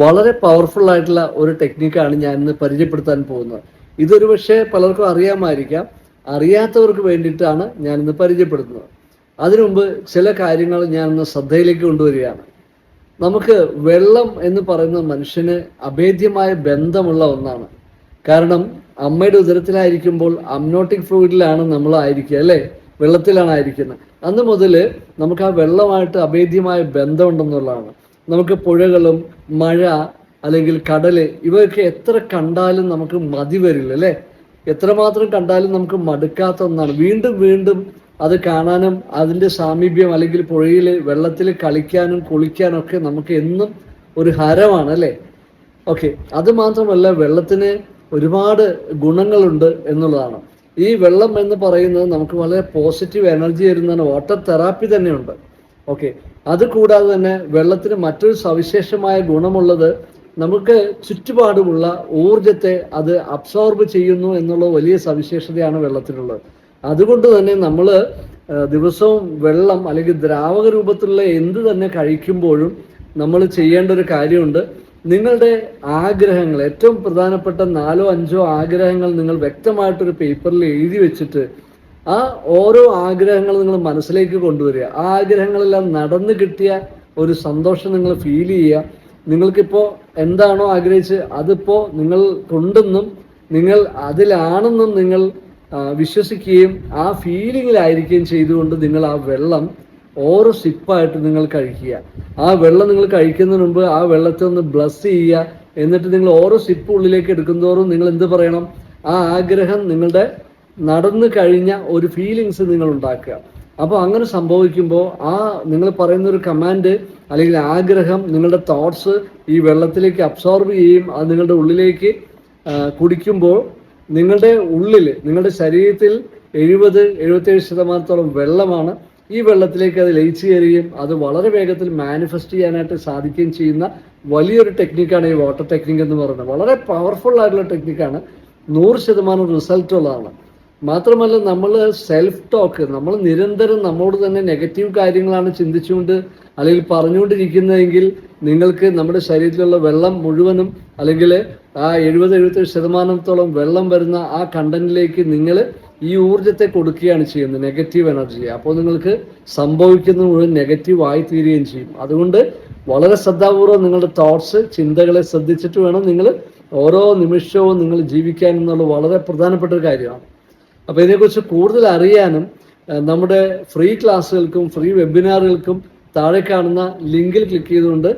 വളരെ പവർഫുൾ ആയിട്ടുള്ള ഒരു ടെക്നിക്കാണ് ഞാൻ ഇന്ന് പരിചയപ്പെടുത്താൻ പോകുന്നത്. ഇതൊരു പക്ഷേ പലർക്കും അറിയാമായിരിക്കാം. അറിയാത്തവർക്ക് വേണ്ടിയിട്ടാണ് ഞാൻ ഇന്ന് പരിചയപ്പെടുത്തുന്നത്. അതിനു മുമ്പ് ചില കാര്യങ്ങൾ ഞാൻ ഇന്ന് ശ്രദ്ധയിലേക്ക് കൊണ്ടുവരികയാണ്. നമുക്ക് വെള്ളം എന്ന് പറയുന്നത് മനുഷ്യന് അഭേദ്യമായ ബന്ധമുള്ള ഒന്നാണ്. കാരണം അമ്മയുടെ ഉദരത്തിലായിരിക്കുമ്പോൾ അമ്നോട്ടിക് ഫ്ലൂയിഡിലാണ് നമ്മൾ ആയിരിക്കുക, അല്ലേ? വെള്ളത്തിലാണ് ആയിരിക്കുന്നത്. അന്ന് മുതൽ നമുക്ക് ആ വെള്ളമായിട്ട് അഭേദ്യമായ ബന്ധമുണ്ടെന്നുള്ളതാണ്. നമുക്ക് പുഴകളും മഴ അല്ലെങ്കിൽ കടല് ഇവയൊക്കെ എത്ര കണ്ടാലും നമുക്ക് മതി വരില്ല, അല്ലേ? എത്രമാത്രം കണ്ടാലും നമുക്ക് മടുക്കാത്ത ഒന്നാണ്. വീണ്ടും വീണ്ടും അത് കാണാനും അതിൻ്റെ സാമീപ്യം അല്ലെങ്കിൽ പുഴയിൽ വെള്ളത്തിൽ കളിക്കാനും കുളിക്കാനും ഒക്കെ നമുക്ക് എന്നും ഒരു ഹരമാണ്, അല്ലേ? ഓക്കെ, അത് മാത്രമല്ല വെള്ളത്തിന് ഒരുപാട് ഗുണങ്ങളുണ്ട് എന്നുള്ളതാണ്. ഈ വെള്ളം എന്ന് പറയുന്നത് നമുക്ക് വളരെ പോസിറ്റീവ് എനർജി തരുന്നതാണ്. വാട്ടർ തെറാപ്പി തന്നെയുണ്ട്. ഓക്കെ, അത് കൂടാതെ തന്നെ വെള്ളത്തിന് മറ്റൊരു സവിശേഷമായ ഗുണമുള്ളത് നമുക്ക് ചുറ്റുപാടുമുള്ള ഊർജത്തെ അത് അബ്സോർബ് ചെയ്യുന്നു എന്നുള്ള വലിയ സവിശേഷതയാണ് വെള്ളത്തിനുള്ളത്. അതുകൊണ്ട് തന്നെ നമ്മൾ ദിവസവും വെള്ളം അല്ലെങ്കിൽ ദ്രാവക രൂപത്തിലുള്ള എന്ത് തന്നെ കഴിക്കുമ്പോഴും നമ്മൾ ചെയ്യേണ്ട ഒരു കാര്യമുണ്ട്. നിങ്ങളുടെ ആഗ്രഹങ്ങൾ, ഏറ്റവും പ്രധാനപ്പെട്ട 4-5 ആഗ്രഹങ്ങൾ നിങ്ങൾ വ്യക്തമായിട്ടൊരു പേപ്പറിൽ എഴുതി വെച്ചിട്ട് ആ ഓരോ ആഗ്രഹങ്ങൾ നിങ്ങൾ മനസ്സിലേക്ക് കൊണ്ടുവരിക. ആ ആഗ്രഹങ്ങളെല്ലാം നടന്നു കിട്ടിയ ഒരു സന്തോഷം നിങ്ങൾ ഫീൽ ചെയ്യുക. നിങ്ങൾക്കിപ്പോൾ എന്താണോ ആഗ്രഹിച്ച് അതിപ്പോൾ നിങ്ങൾ കൊണ്ടെന്നും നിങ്ങൾ അതിലാണെന്നും നിങ്ങൾ വിശ്വസിക്കുകയും ആ ഫീലിങ്ങിലായിരിക്കുകയും ചെയ്തുകൊണ്ട് നിങ്ങൾ ആ വെള്ളം ഓരോ സിപ്പായിട്ട് നിങ്ങൾ കഴിക്കുക. ആ വെള്ളം നിങ്ങൾ കഴിക്കുന്നതിന് മുമ്പ് ആ വെള്ളത്തെ ഒന്ന് ബ്ലസ് ചെയ്യുക. എന്നിട്ട് നിങ്ങൾ ഓരോ സിപ്പ് ഉള്ളിലേക്ക് എടുക്കുന്തോറും നിങ്ങൾ എന്ത് പറയണം? ആ ആഗ്രഹം നിങ്ങളുടെ നടന്നു കഴിഞ്ഞ ഒരു ഫീലിങ്സ് നിങ്ങൾ ഉണ്ടാക്കുക. അപ്പോൾ അങ്ങനെ സംഭവിക്കുമ്പോൾ ആ നിങ്ങൾ പറയുന്ന ഒരു കമാൻഡ് അല്ലെങ്കിൽ ആഗ്രഹം നിങ്ങളുടെ തോട്ട്സ് ഈ വെള്ളത്തിലേക്ക് അബ്സോർബ് ചെയ്യും. അത് നിങ്ങളുടെ ഉള്ളിലേക്ക് കുടിക്കുമ്പോൾ നിങ്ങളുടെ ഉള്ളിൽ, നിങ്ങളുടെ ശരീരത്തിൽ 70-77% വെള്ളമാണ്. ഈ വെള്ളത്തിലേക്ക് അത് ലയിച്ചു കയറുകയും അത് വളരെ വേഗത്തിൽ മാനിഫെസ്റ്റ് ചെയ്യാനായിട്ട് സാധിക്കുകയും ചെയ്യുന്ന വലിയൊരു ടെക്നിക്കാണ് ഈ വാട്ടർ ടെക്നിക്ക് എന്ന് പറയുന്നത്. വളരെ പവർഫുൾ ആയിട്ടുള്ള ടെക്നിക്കാണ്. 100% റിസൾട്ട് ഉള്ളതാണ്. മാത്രമല്ല നമ്മൾ സെൽഫ് ടോക്ക്, നമ്മൾ നിരന്തരം നമ്മളോട് തന്നെ നെഗറ്റീവ് കാര്യങ്ങളാണ് ചിന്തിച്ചുകൊണ്ട് അല്ലെങ്കിൽ പറഞ്ഞുകൊണ്ടിരിക്കുന്നതെങ്കിൽ നിങ്ങൾക്ക് നമ്മുടെ ശരീരത്തിലുള്ള വെള്ളം മുഴുവനും അല്ലെങ്കിൽ ആ 70-77% വെള്ളം വരുന്ന ആ കണ്ടന്റിലേക്ക് നിങ്ങൾ ഈ ഊർജത്തെ കൊടുക്കുകയാണ് ചെയ്യുന്നത്, നെഗറ്റീവ് എനർജി. അപ്പോൾ നിങ്ങൾക്ക് സംഭവിക്കുന്നത് മുഴുവൻ നെഗറ്റീവ് ആയി തീരുകയും ചെയ്യും. അതുകൊണ്ട് വളരെ ശ്രദ്ധാപൂർവ്വം നിങ്ങളുടെ തോട്ട്സ്, ചിന്തകളെ ശ്രദ്ധിച്ചിട്ട് വേണം നിങ്ങൾ ഓരോ നിമിഷവും നിങ്ങൾ ജീവിക്കാൻ എന്നുള്ള വളരെ പ്രധാനപ്പെട്ട ഒരു കാര്യമാണ്. അപ്പോൾ ഇതിനെക്കുറിച്ച് കൂടുതൽ അറിയാനും നമ്മുടെ ഫ്രീ ക്ലാസ്സുകൾക്കും ഫ്രീ വെബിനാറുകൾക്കും താഴെ കാണുന്ന ലിങ്കിൽ ക്ലിക്ക് ചെയ്തുകൊണ്ട്